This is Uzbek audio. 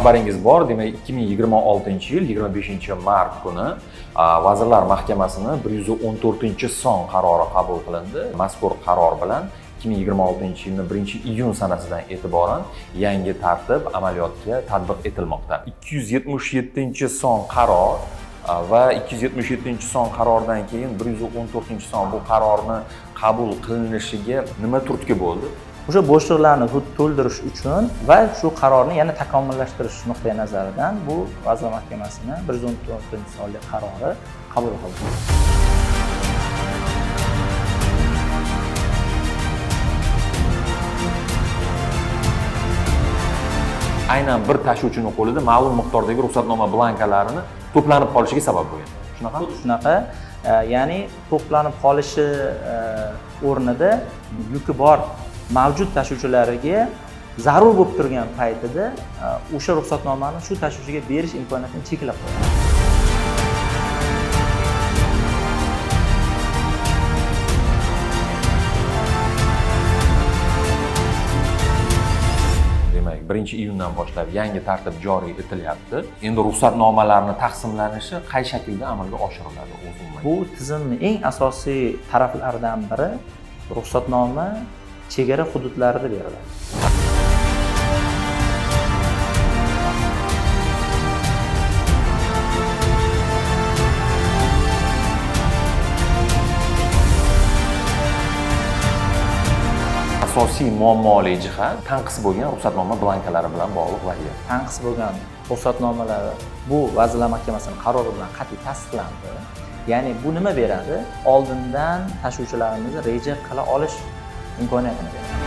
xabaringiz bor, demak 2026-yil 25-mart kuni Vazirlar Mahkamasining 114-son qarori qabul qilindi. Mazkur qaror bilan 2026-yilning 1-iyun sanasidan e'tiboran yangi tartib amaliyotga tatbiq etilmoqda. 277-son qaror va 277-son qarordan keyin 114-son bu qarorni qabul qilinishiga nima turtki bo'ldi? O'sha bo'shliqlarni to'ldirish uchun va shu qarorni yana takomillashtirish nuqtai nazaridan bu Vazirlar Mahkamasining 114-sonli qarori qabul qilindi. Aynan bir tashuvchining qo'lida ma'lum miqdordagi ruxsatnoma blankalarini to'planib qolishiga sabab bo'lgan. Shunaqa? Shunaqa, ya'ni to'planib qolishi o'rnida yuki bor mavjud tashuvchilariga zarur bo'lib turgan paytida o'sha ruxsatnomani shu tashuvchiga berish imkoniyatini cheklab qo'yadi. Demak, 1-iyundan boshlab yangi tartib joriy etilyapti. Endi ruxsatnomalarning taqsimlanishi qay shaklda amalga oshiriladi o'zi? Bu tizimning eng asosiy taraflaridan biri ruxsatnoma chegara hududlarida beriladi. Asosiy muammoli jihat tanqis bo'lgan ruxsatnoma blankalari bilan bog'liq vaziyat. Tanqis bo'lgan ruxsatnomalar bu Vazirlar Mahkamasining qarori bilan qat'iy tasdiqlandi. Ya'ni bu nima beradi? Oldindan tashuvchilarimizni reja qila olish imkoniyatini beradi.